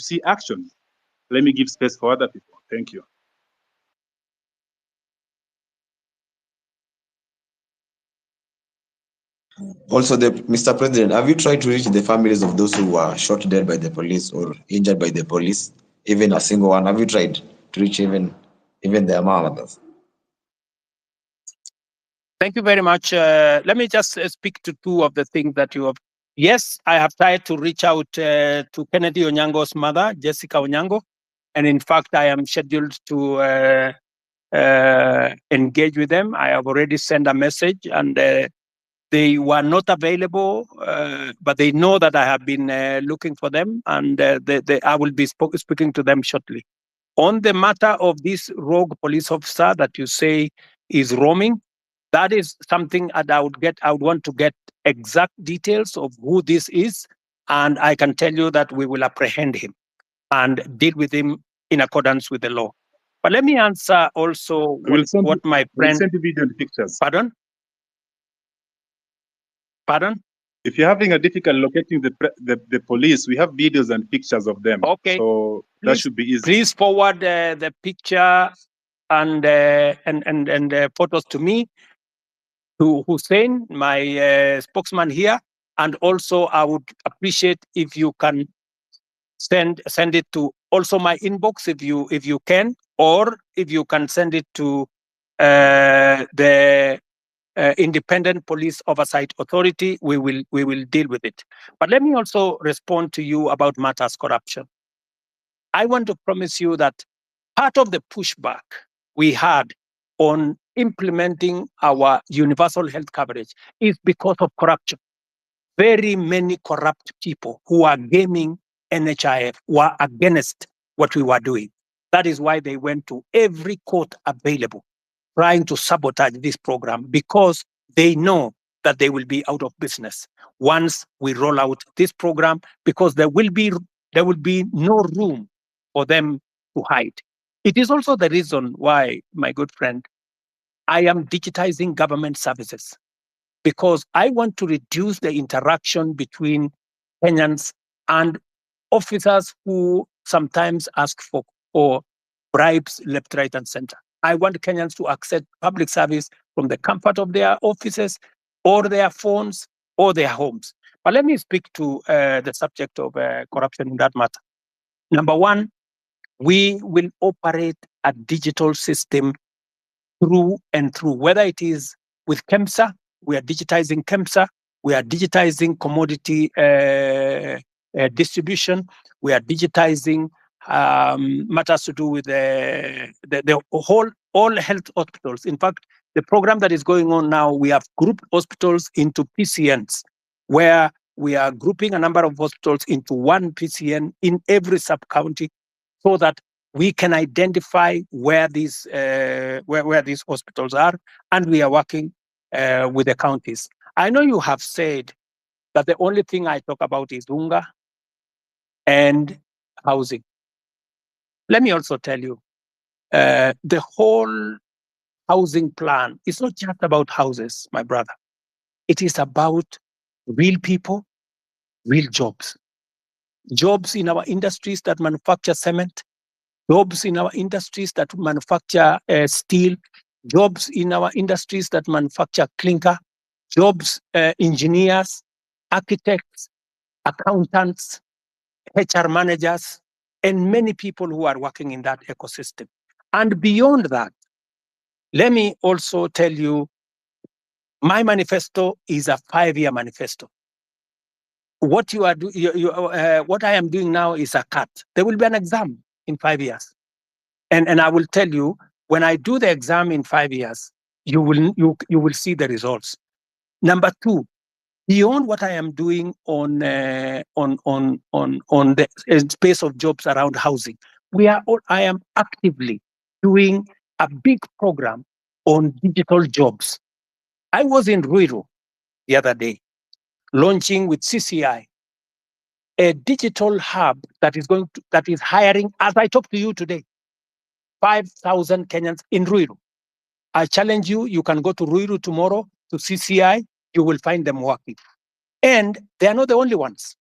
see action. Let me give space for other people. Thank you. Also, Mr. President, have you tried to reach the families of those who were shot dead by the police or injured by the police? Even a single one? Have you tried to reach even their mothers? Thank you very much. Let me just speak to two of the things that you have. Yes, I have tried to reach out to Kennedy Onyango's mother, Jessica Onyango. And in fact, I am scheduled to engage with them. I have already sent a message, and they were not available, but they know that I have been looking for them, and I will be speaking to them shortly. On the matter of this rogue police officer that you say is roaming, that is something that I would want to get exact details of who this is, and I can tell you that we will apprehend him and deal with him in accordance with the law. But let me answer also what my friend... We'll send you video and pictures. Pardon? Pardon? If you're having a difficult locating the police, we have videos and pictures of them. Okay. So that should be easy. Please forward the picture and photos to me, to Hussein, my spokesman here, and also I would appreciate if you can send it to also my inbox if you can, or if you can send it to the Independent Police Oversight Authority. We will deal with it. But let me also respond to you about matters corruption. I want to promise you that part of the pushback we had on implementing our universal health coverage is because of corruption. Very many corrupt people who are gaming NHIF were against what we were doing. That is why they went to every court available, trying to sabotage this program, because they know that they will be out of business once we roll out this program, because there will be no room for them to hide. It is also the reason why, my good friend, I am digitizing government services, because I want to reduce the interaction between Kenyans and officers who sometimes ask for bribes left, right, and center. I want Kenyans to access public service from the comfort of their offices or their phones or their homes. But let me speak to the subject of corruption in that matter. Number one, we will operate a digital system through and through, whether it is with KEMSA, we are digitizing KEMSA, we are digitizing commodity distribution, we are digitizing matters to do with the all health hospitals. In fact, the program that is going on now, we have grouped hospitals into PCNs, where we are grouping a number of hospitals into one PCN in every sub-county, so that we can identify where these hospitals are, and we are working with the counties. I know you have said that the only thing I talk about is UNGA and housing. Let me also tell you, the whole housing plan is not just about houses, my brother. It is about real people, real jobs. Jobs in our industries that manufacture cement, jobs in our industries that manufacture steel, jobs in our industries that manufacture clinker, jobs, engineers, architects, accountants, HR managers, and many people who are working in that ecosystem. And beyond that, let me also tell you, my manifesto is a 5-year manifesto. What what I am doing now is a cut. There will be an exam in 5 years. And I will tell you, when I do the exam in 5 years, you will see the results. Number two, beyond what I am doing on the space of jobs around housing, I am actively doing a big program on digital jobs. I was in Ruiru the other day, launching with CCI a digital hub that is hiring, as I talk to you today, 5,000 Kenyans in Ruiru. I challenge you, you can go to Ruiru tomorrow to CCI, you will find them working. And they are not the only ones.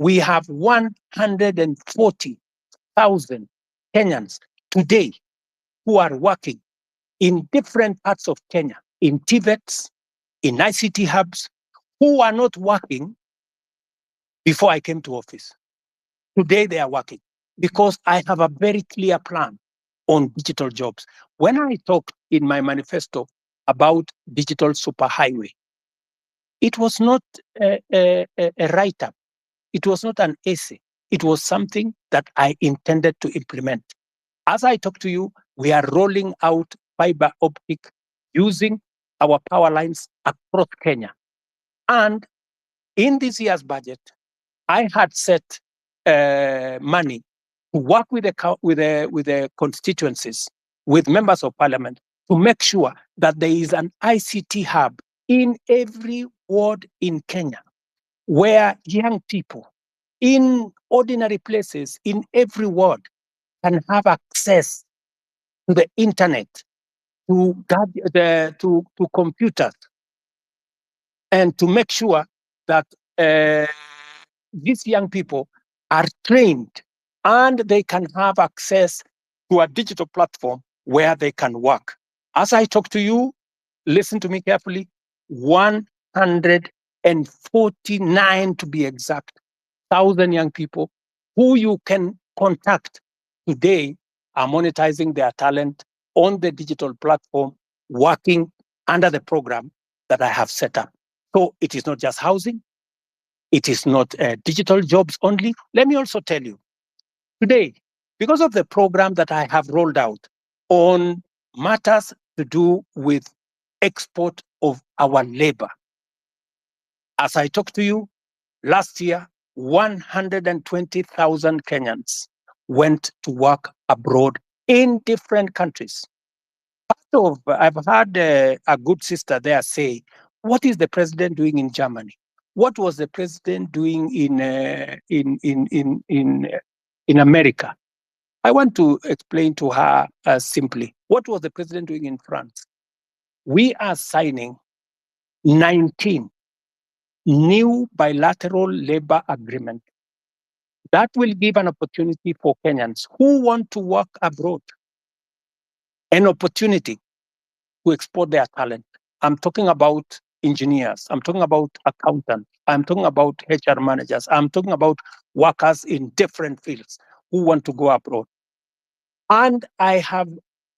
We have 140,000 Kenyans today who are working in different parts of Kenya, in TVETs, in ICT hubs, who are not working before I came to office. Today they are working because I have a very clear plan on digital jobs. When I talked in my manifesto about digital superhighway, it was not a write-up. It was not an essay. It was something that I intended to implement. As I talk to you, we are rolling out fiber optic using our power lines across Kenya. And in this year's budget, I had set money to work with the constituencies, with members of parliament, to make sure that there is an ICT hub in every ward in Kenya, where young people in ordinary places in every ward can have access to the internet, to computers, and to make sure that these young people are trained and they can have access to a digital platform where they can work. As I talk to you, listen to me carefully, 149 to be exact, 1,000 young people who you can contact today are monetizing their talent on the digital platform, working under the program that I have set up. So it is not just housing. It is not digital jobs only. Let me also tell you, today, because of the program that I have rolled out on matters to do with export of our labor, as I talk to you, last year, 120,000 Kenyans went to work abroad in different countries. I've had a good sister there say, what is the president doing in Germany? What was the president doing in America? I want to explain to her simply, what was the president doing in France? We are signing 19 new bilateral labor agreements that will give an opportunity for Kenyans who want to work abroad, an opportunity to export their talent. I'm talking about engineers. I'm talking about accountants. I'm talking about HR managers. I'm talking about workers in different fields who want to go abroad. And I have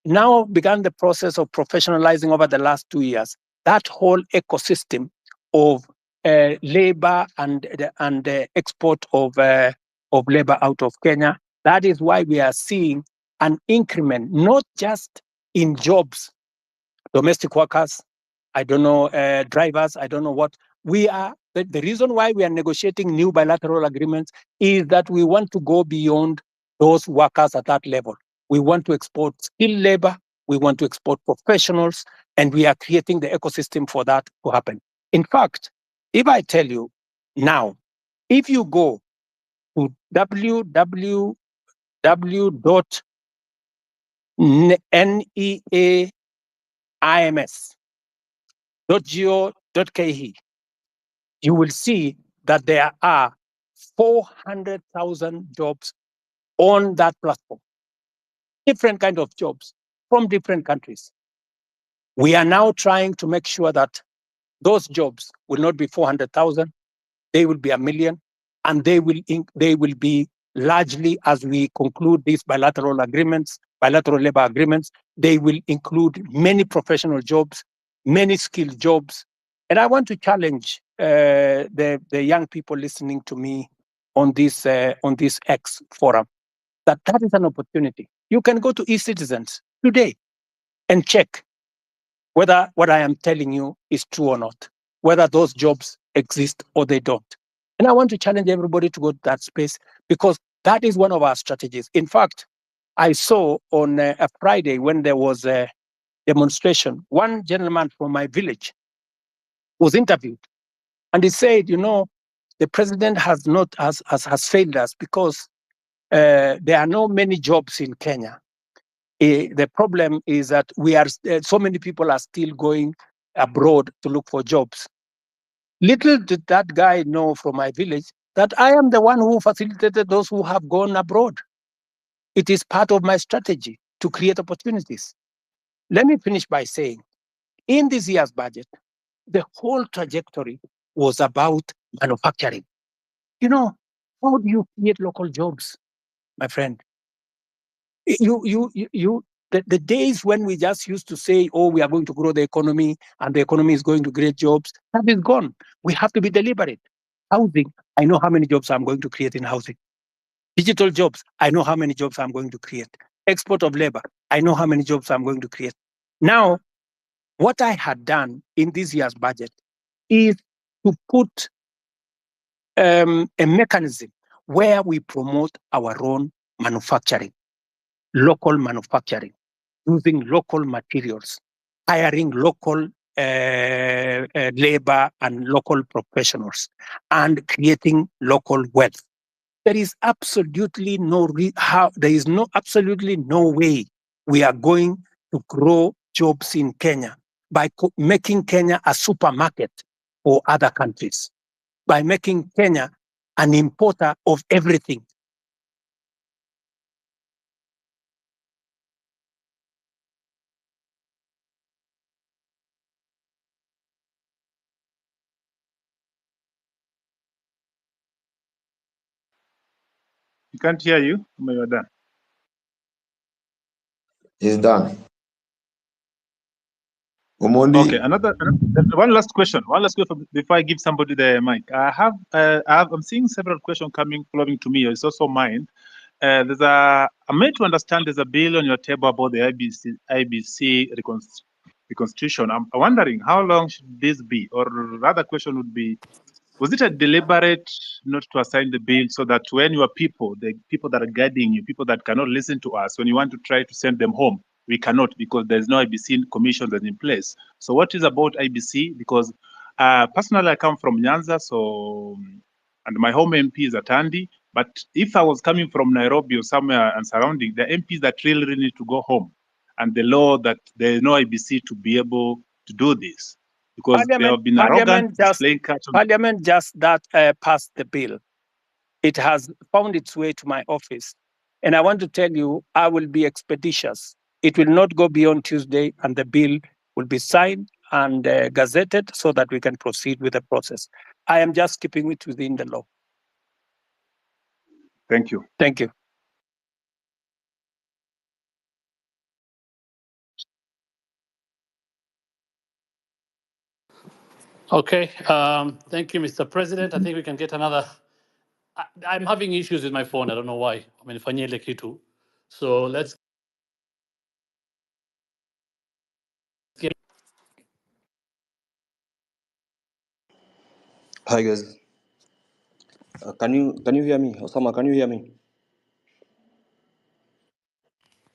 now begun the process of professionalizing over the last 2 years that whole ecosystem of labor and the export of labor out of Kenya. That is why we are seeing an increment, not just in jobs, domestic workers, I don't know, drivers, I don't know what. We are, the reason why we are negotiating new bilateral agreements is that we want to go beyond those workers at that level. We want to export skilled labor, we want to export professionals, and we are creating the ecosystem for that to happen. In fact, if I tell you now, if you go to www.neaims.go.ke, you will see that there are 400,000 jobs on that platform. Different kind of jobs from different countries. We are now trying to make sure that those jobs will not be 400,000, they will be 1 million, and they will be largely, as we conclude these bilateral agreements, bilateral labor agreements, they will include many professional jobs, many skilled jobs. And I want to challenge the young people listening to me on this X forum, that is an opportunity. You can go to eCitizens today and check whether what I am telling you is true or not, whether those jobs exist or they don't. And I want to challenge everybody to go to that space, because that is one of our strategies. In fact, I saw on a Friday when there was a demonstration, one gentleman from my village was interviewed, and he said, you know, the president has failed us because there are not many jobs in Kenya. The problem is that so many people are still going abroad to look for jobs. Little did that guy know from my village that I am the one who facilitated those who have gone abroad. It is part of my strategy to create opportunities. Let me finish by saying, in this year's budget, the whole trajectory was about manufacturing. You know, how do you create local jobs, my friend? The days when we just used to say, oh, we are going to grow the economy and the economy is going to create jobs, that is gone. We have to be deliberate. Housing, I know how many jobs I'm going to create in housing. Digital jobs, I know how many jobs I'm going to create. Export of labor, I know how many jobs I'm going to create. Now, what I had done in this year's budget is to put a mechanism where we promote our own manufacturing, local manufacturing, using local materials, hiring local labor and local professionals, and creating local wealth. There is absolutely absolutely no way we are going to grow jobs in Kenya by making Kenya a supermarket for other countries, by making Kenya an importer of everything. We can't hear you. You're done. He's done. Omondi. Okay, one last question. One last question before I give somebody the mic. I'm seeing several questions flowing to me. It's also mine. I'm made to understand there's a bill on your table about the IBC reconstitution. I'm wondering how long should this be? Or rather question would be, was it a deliberate not to assign the bill so that when your people, the people that are guiding you, people that cannot listen to us, when you want to try to send them home, we cannot because there's no IBC commission that's in place. So what is about IBC? Because personally, I come from Nyanza, and my home MP is at Andi. But if I was coming from Nairobi or somewhere and surrounding, the MPs that really need to go home, and the law that there is no IBC to be able to do this, because they have been arrogant, displaying Parliament just passed the bill. It has found its way to my office. And I want to tell you, I will be expeditious. It will not go beyond Tuesday, and the bill will be signed and gazetted so that we can proceed with the process. I am just keeping it within the law. Thank you. Thank you. Okay, thank you, Mr. President. I think we can get another. I'm having issues with my phone. I don't know why. Amenifanyia kitu. So let's get. Hi guys, can you hear me? Osama, can you hear me?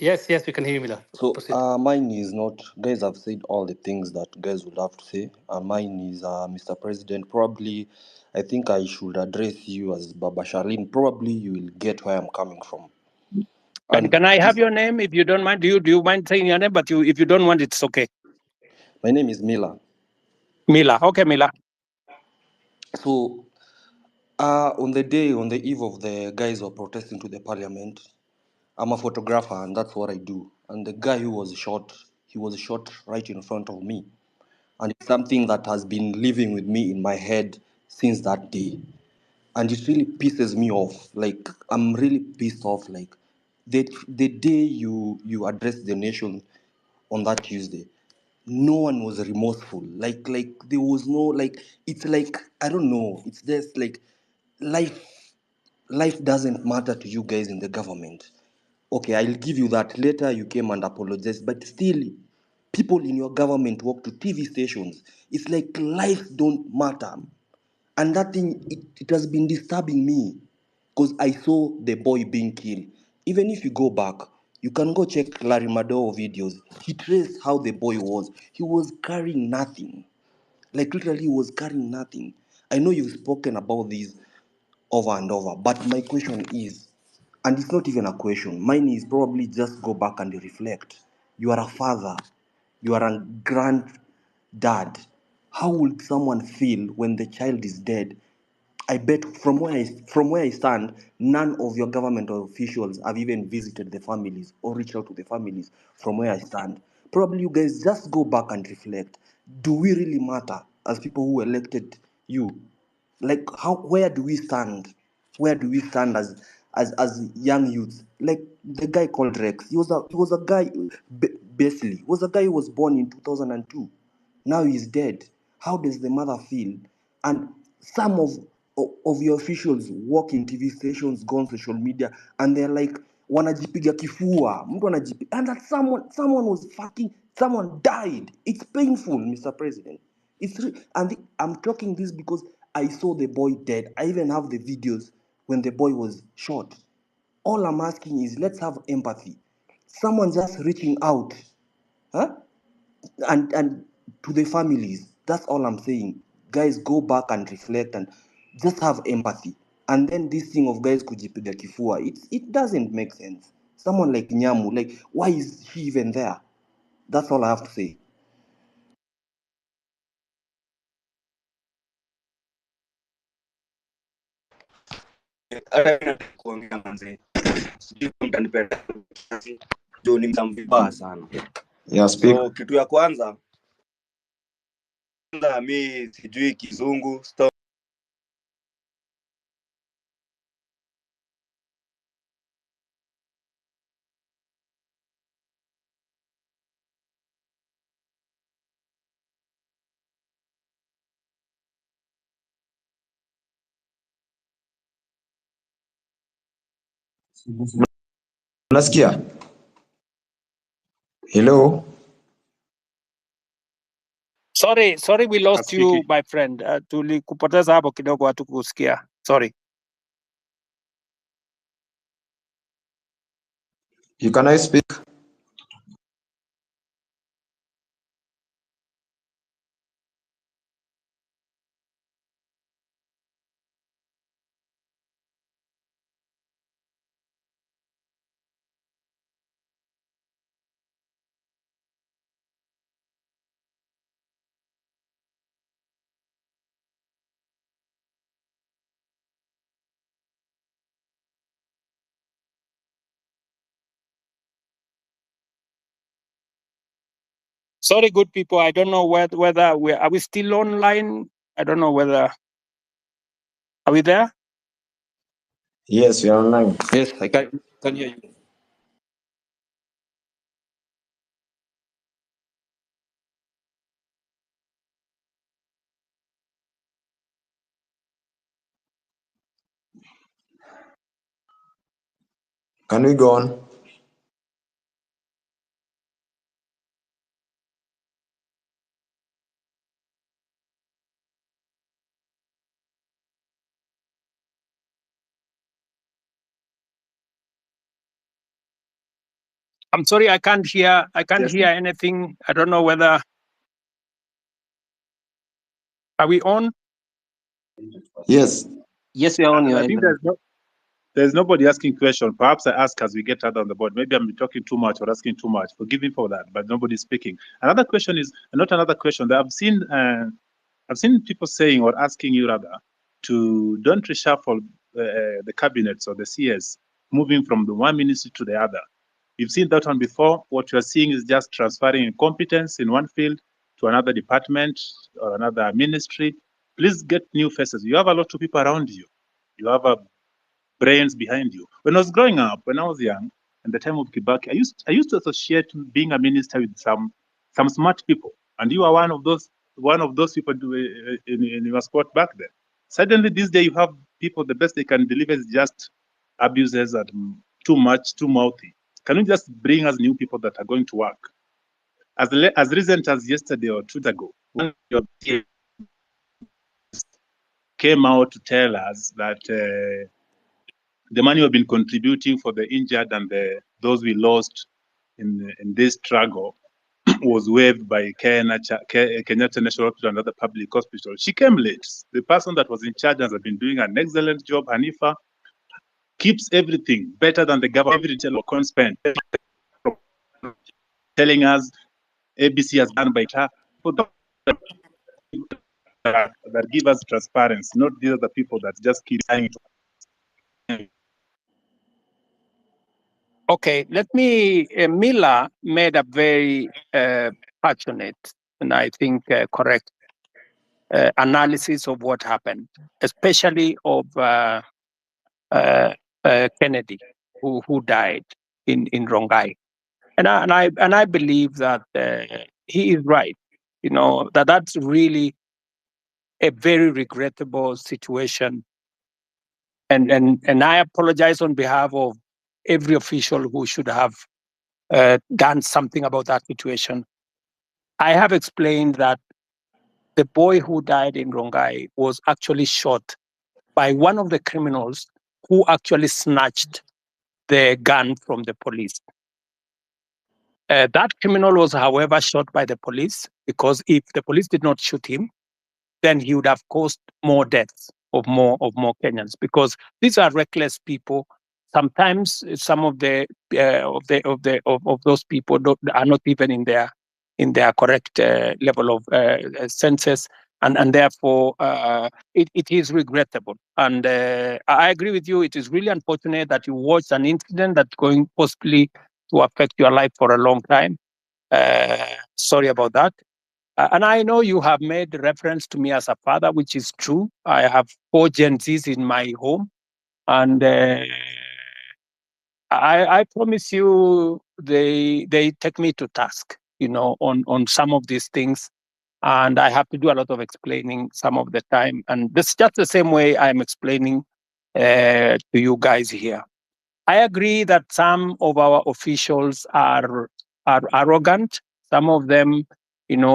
Yes, we can hear you, Mila. So Proceed. mine is not. Guys have said all the things that guys would have to say. Mine is Mr. President. Probably, I think I should address you as Baba Sharlin. Probably you will get where I'm coming from. And can I have your name if you don't mind? Do you mind saying your name? But if you don't want, it's okay. My name is Mila. Mila. Okay, Mila. So on the eve of the guys who are protesting to the parliament, I'm a photographer and that's what I do. And the guy who was shot, he was shot right in front of me. And it's something that has been living with me in my head since that day. And it really pisses me off. Like, I'm really pissed off. Like, the day you addressed the nation on that Tuesday, no one was remorseful. Like there was no, like, it's like, I don't know. It's just like life doesn't matter to you guys in the government. Okay, I'll give you that. Later you came and apologized, but still, people in your government walk to TV stations. It's like life don't matter. And that thing, it has been disturbing me because I saw the boy being killed. Even if you go back, you can go check Larry Madowo videos. He traced how the boy was. He was carrying nothing. Like literally, he was carrying nothing. I know you've spoken about this over and over, but my question is, and it's not even a question, mine is probably just go back and reflect. You are a father, you are a granddad. How would someone feel when the child is dead I bet from where I stand, none of your government officials have even visited the families or reached out to the families from where I stand. Probably you guys just go back and reflect. Do we really matter as people who elected you? Like where do we stand? Where do we stand as young youths? Like the guy called Rex. He was a guy basically was a guy who was born in 2002. Now he's dead. How does the mother feel? And some of your officials work in TV stations, go on social media, and they're like, wanajipiga kifua, mtu anajipiga, and that someone was fucking, someone died. It's painful, Mr. President. I'm talking this because I saw the boy dead. I even have the videos when the boy was shot. All I'm asking is let's have empathy. Someone just reaching out, huh? And to the families. That's all I'm saying. Guys, go back and reflect and just have empathy. And then this thing of guys kujipiga kifua, it doesn't make sense. Someone like Nyamu, like, why is she even there? That's all I have to say. Kuongea manze. Sijui kama mtanipenda kiasi. Ndio ni mvibaya sana. Yeah, speak. So kitu ya kwanza mi sijui kizungu Unasikia? Hello? Sorry, we lost you, Speaking. my friend. Tulikupoteza hapo kidogo, hatukusikia. Sorry. You can I speak? Sorry, good people. I don't know whether are we still online? I don't know whether are we there? Yes, we are online. Yes, I can hear you. Can we go on? I'm sorry, I can't hear. Yes. Hear anything. I don't know whether are we on? Yes. Yes, we are on your I think end. there's nobody asking question. Perhaps I ask as we get out on the board. Maybe I'm talking too much or asking too much. Forgive me for that, but nobody's speaking. Another question is not another question that I've seen people saying or asking you rather to don't reshuffle the cabinets or the CS, moving from the one ministry to the other. You've seen that one before. What you're seeing is just transferring competence in one field to another department or another ministry. Please get new faces. You have a lot of people around you. You have brains behind you. When I was growing up, when I was young, in the time of Kibaki, I used to associate being a minister with some smart people, and you are one of those people in your spot back then. Suddenly, this day, you have people. The best they can deliver is just abuses and too much, too mouthy. Can you just bring us new people that are going to work? As recent as yesterday or 2 days ago, one of your peers came out to tell us that the money we've been contributing for the injured and those we lost in this struggle was waived by Kenyatta National Hospital and other public hospitals. She came late. The person that was in charge has been doing an excellent job. Hanifa keeps everything better than the government. Every detail of spent, telling us ABC has done by her. that give us transparency, not these are the people that just keep lying. Okay, let me. Mila made a very passionate and I think correct analysis of what happened, especially of Kennedy, who died in Rongai, and I believe that he is right. You know that's really a very regrettable situation, and I apologize on behalf of every official who should have done something about that situation. I have explained that the boy who died in Rongai was actually shot by one of the criminals who actually snatched the gun from the police. That criminal was, however, shot by the police because if the police did not shoot him, then he would have caused more deaths of more Kenyans because these are reckless people. Sometimes some of those people are not even in their correct level of senses, and therefore it is regrettable. And I agree with you. It is really unfortunate that you watched an incident that's going possibly to affect your life for a long time. Sorry about that. And I know you have made reference to me as a father, which is true. I have 4 Gen Zs in my home. And I promise you, they take me to task, on some of these things. And I have to do a lot of explaining some of the time. And this is just the same way I'm explaining to you guys here. I agree that some of our officials are arrogant. Some of them,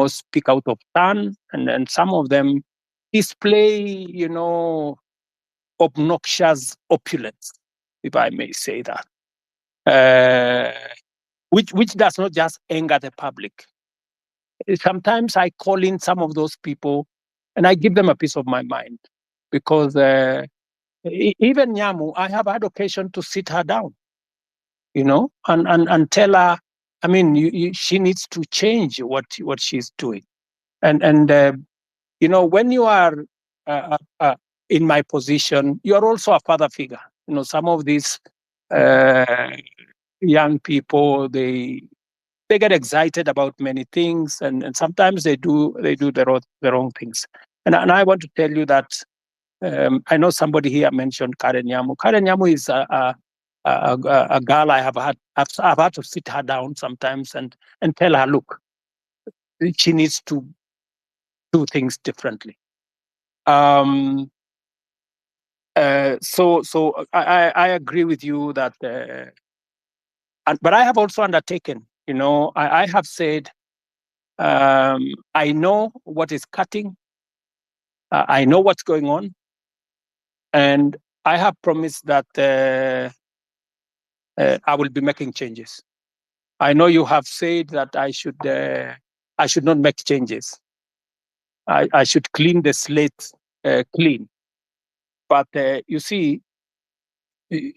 speak out of turn, and some of them display, obnoxious opulence, if I may say that, which does not just anger the public. Sometimes I call in some of those people and I give them a piece of my mind because even Nyamu, I have had occasion to sit her down, and tell her, I mean, she needs to change what she's doing. And when you are in my position, you are also a father figure. Some of these young people, they get excited about many things, and sometimes they do the wrong things. And I want to tell you that I know somebody here mentioned Karen Nyamu. Karen Nyamu is a girl I've had to sit her down sometimes and tell her, look, she needs to do things differently. So I agree with you that, but I have also undertaken, I have said, I know what is cutting, I know what's going on, and I have promised that I will be making changes. I know you have said that I should not make changes. I should clean the slate clean. But you see, you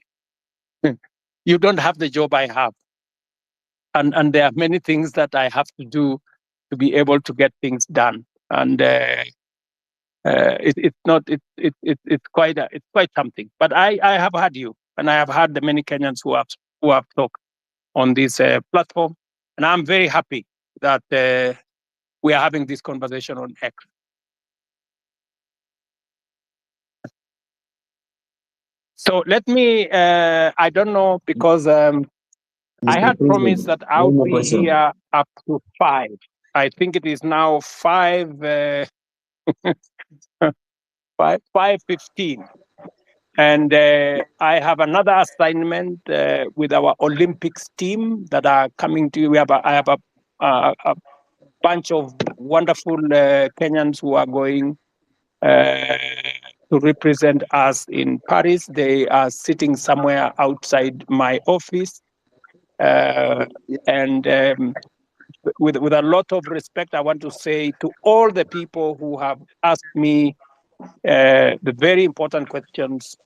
don't have the job I have. And there are many things that I have to do to be able to get things done. And it's quite something. But I have had you, and I have had the many Kenyans who have talked on this platform, and I'm very happy that we are having this conversation on X. So let me, I don't know, because I had promised that I would be here up to 5. I think it is now 5:15. And I have another assignment with our Olympics team that are coming to you. I have a bunch of wonderful Kenyans who are going to represent us in Paris. They are sitting somewhere outside my office. And with a lot of respect, I want to say to all the people who have asked me the very important questions,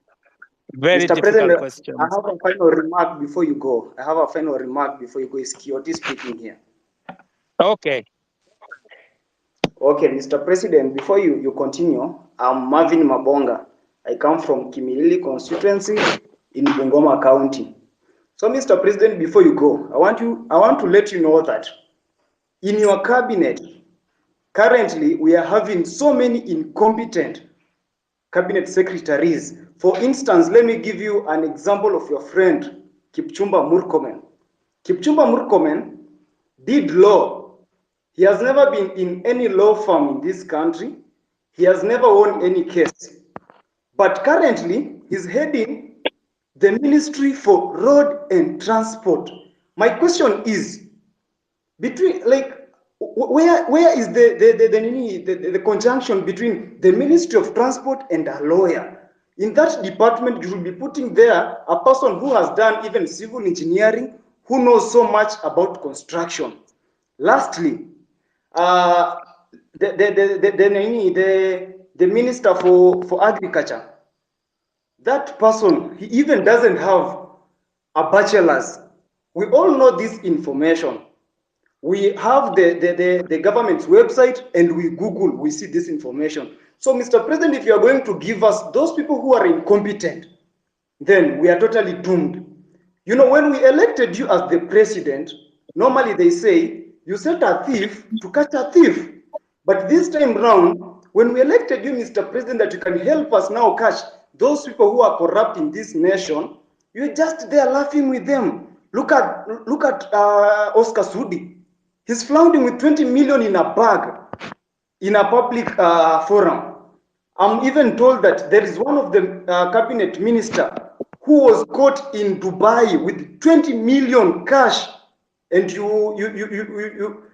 very Mr. difficult President, questions. I have a final remark before you go. It's Kioti speaking here. Okay. Okay, Mr. President, before you continue, I'm Marvin Mabonga. I come from Kimilili constituency in Bungoma County. So, Mr. President, before you go, I want to let you know that in your cabinet, currently we are having so many incompetent cabinet secretaries. For instance, let me give you an example of your friend, Kipchumba Murkomen. Kipchumba Murkomen did law. He has never been in any law firm in this country. He has never won any case. But currently, he's heading the Ministry for Road and Transport. My question is, between where is the conjunction between the Ministry of Transport and a lawyer? In that department, you will be putting there a person who has done even civil engineering, who knows so much about construction. Lastly, the Minister for Agriculture, that person, he even doesn't have a bachelor's. We all know this information. We have the government's website and we Google, we see this information. So, Mr. President, if you are going to give us those people who are incompetent, then we are totally doomed. You know, when we elected you as the president, normally they say, you set a thief to catch a thief. But this time round, when we elected you, Mr. President, that you can help us now catch those people who are corrupt in this nation, you're just there laughing with them. Look at Oscar Sudi. He's flaunting with 20 million in a bag in a public forum. I'm even told that there is one of the cabinet minister who was caught in Dubai with 20 million cash, and you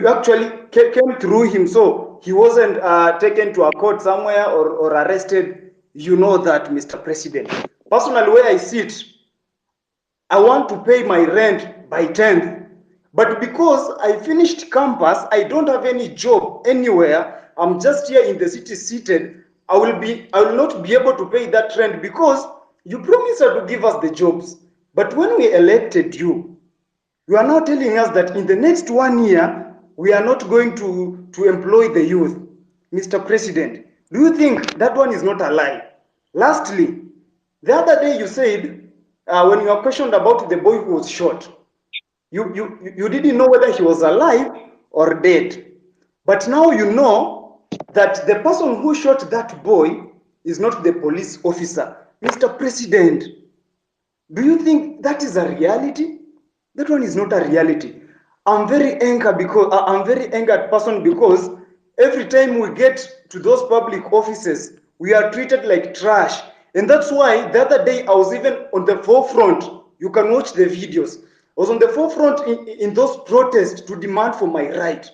actually came through him, so he wasn't taken to a court somewhere or arrested. You know that, Mr. President. Personally, where I sit, I want to pay my rent by 10th. But because I finished campus, I don't have any job anywhere. I'm just here in the city seated. I will not be able to pay that rent because you promised to give us the jobs. But when we elected you, you are now telling us that in the next 1 year, we are not going to employ the youth. Mr. President, do you think that one is not a lie? Lastly, the other day you said, when you were questioned about the boy who was shot, you didn't know whether he was alive or dead. But now you know that the person who shot that boy is not the police officer. Mr. President, do you think that is a reality? That one is not a reality. I'm very angered person because every time we get to those public offices, we are treated like trash. And that's why the other day I was even on the forefront. You can watch the videos. I was on the forefront in those protests to demand for my right.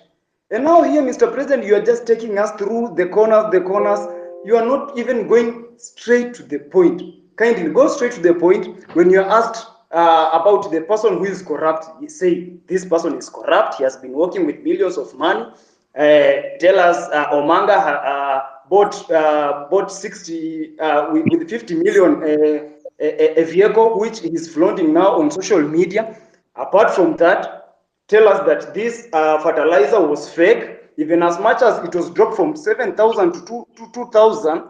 And now here, Mr. President, you are just taking us through the corners. You are not even going straight to the point. Kindly go straight to the point. When you are asked about the person who is corrupt, you say, this person is corrupt. He has been working with millions of money. Tell us, Omanga bought 60 with 50 million a vehicle which is flaunting now on social media. Apart from that, tell us that this fertilizer was fake. Even as much as it was dropped from 7,000 to 2,000,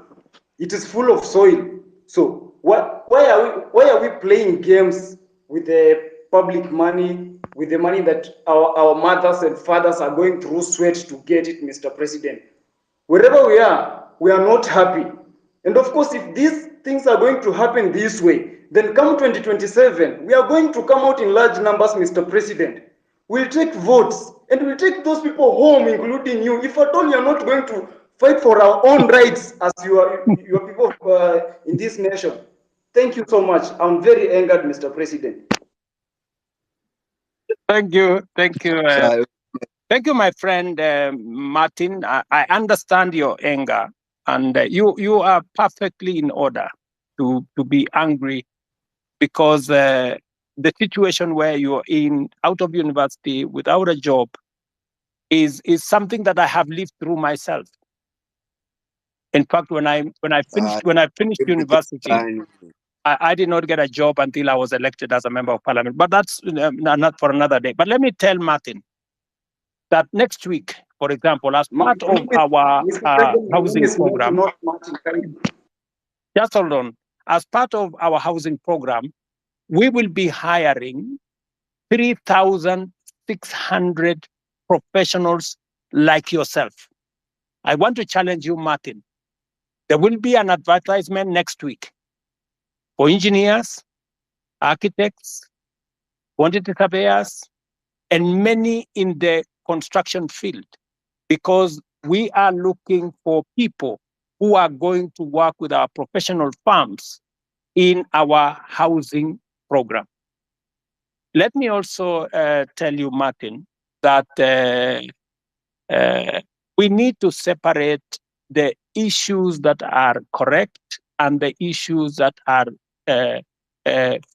it is full of soil. So why are we playing games with the public money, with the money that our mothers and fathers are going through sweat to get it, Mr. President? Wherever we are not happy. And of course, if these things are going to happen this way, then come 2027, we are going to come out in large numbers, Mr. President. We'll take votes and we'll take those people home, including you. If at all you're not going to fight for our own rights as your people in this nation. Thank you so much. I'm very angered, Mr. President. Thank you. Thank you, my friend Martin. I understand your anger, and you are perfectly in order to be angry because the situation where you're in, out of university, without a job, is something that I have lived through myself. In fact, when I finished university, I did not get a job until I was elected as a member of parliament. But that's not for another day. But let me tell Martin that next week for example, as My part of name is- our Mr. President, my name housing is Martin, program, not Martin. Thank you. just hold on. As part of our housing program, we will be hiring 3,600 professionals like yourself. I want to challenge you, Martin. There will be an advertisement next week for engineers, architects, quantity surveyors, and many in the construction field, because we are looking for people who are going to work with our professional firms in our housing program. Let me also tell you, Martin, that we need to separate the issues that are correct and the issues that are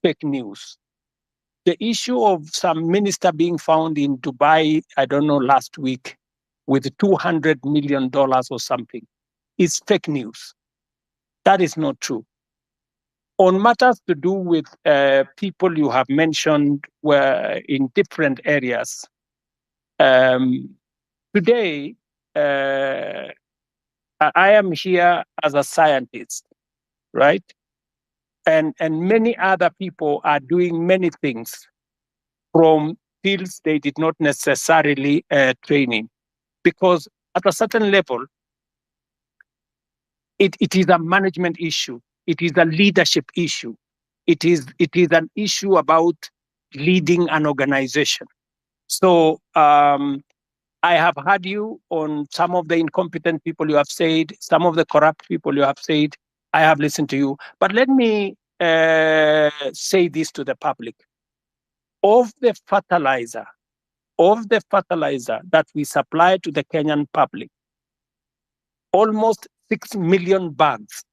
fake news. The issue of some minister being found in Dubai, I don't know, last week, with $200 million or something, is fake news. That is not true. On matters to do with people you have mentioned were in different areas, today, I am here as a scientist, right? And many other people are doing many things from fields they did not necessarily train in. Because at a certain level, it is a management issue. It is a leadership issue. It is an issue about leading an organization. So I have heard you on some of the incompetent people you have said, some of the corrupt people you have said. I have listened to you. But let me say this to the public. Of the fertilizer that we supply to the Kenyan public, almost 6 million bags,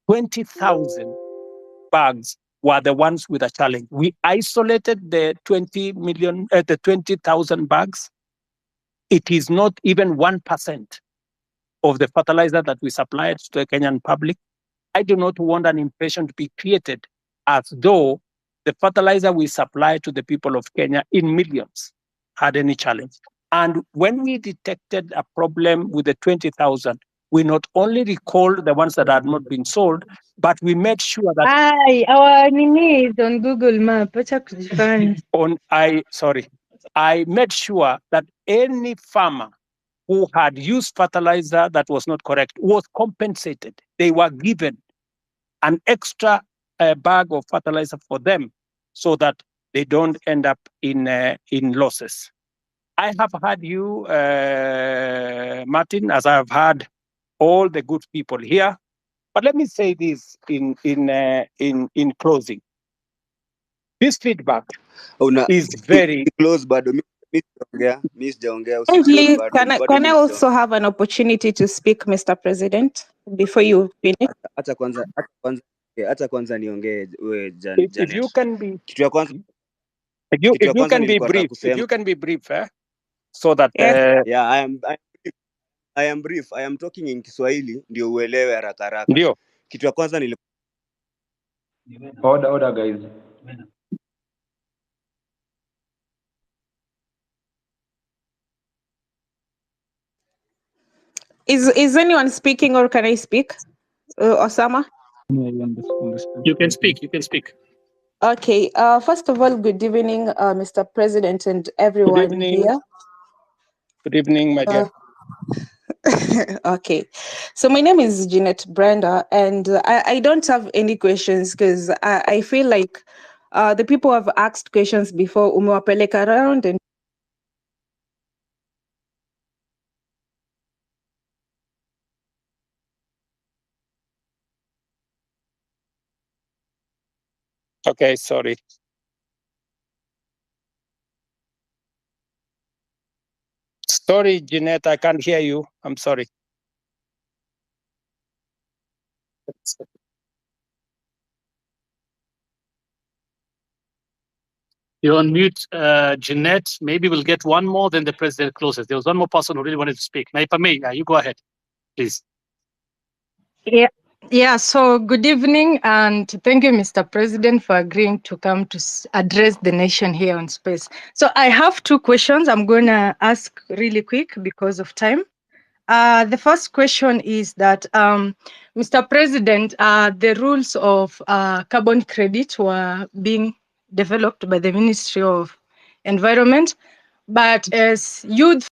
20,000 bags were the ones with a challenge. We isolated the 20,000 bags. It is not even 1% of the fertilizer that we supplied to the Kenyan public. I do not want an impression to be created as though the fertilizer we supply to the people of Kenya in millions had any challenge. And when we detected a problem with the 20,000, we not only recalled the ones that had not been sold, but we made sure that our nini is on Google Map. Acha kujifanya. I made sure that any farmer who had used fertilizer that was not correct was compensated. They were given an extra bag of fertilizer for them so that they don't end up in losses. I have heard you, Martin, as I have heard all the good people here. But let me say this in closing. This feedback is very close bado mi sijaongea Please, bado can I also have an opportunity to speak, Mr. President, before you finish? hata kwanza niongee wewe if you can be kitu ya kwanza if you can be brief, if you can be brief, so that Yes. yeah, I am brief. I am talking in Kiswahili ndio uelewe haraka. ndio Kitu ya kwanza Order guys. Is anyone speaking, or can I speak? Osama? You can speak. Okay. First of all, good evening, Mr. President and everyone here. Good evening, my dear. Okay. So my name is Jeanette Brenda, and I don't have any questions because I feel like the people have asked questions before, umewapeleka around and Okay, sorry. Sorry, Jeanette, I can't hear you. I'm sorry. You're on mute, Jeanette. Maybe we'll get one more, then the president closes. There was one more person who really wanted to speak. Now, if I may, you go ahead, please. yeah. Yeah, so good evening, and thank you, Mr. President, for agreeing to come to address the nation here on Space. So I have two questions I'm going to ask really quick because of time. The first question is that, Mr. President, the rules of carbon credit were being developed by the Ministry of Environment, but as youth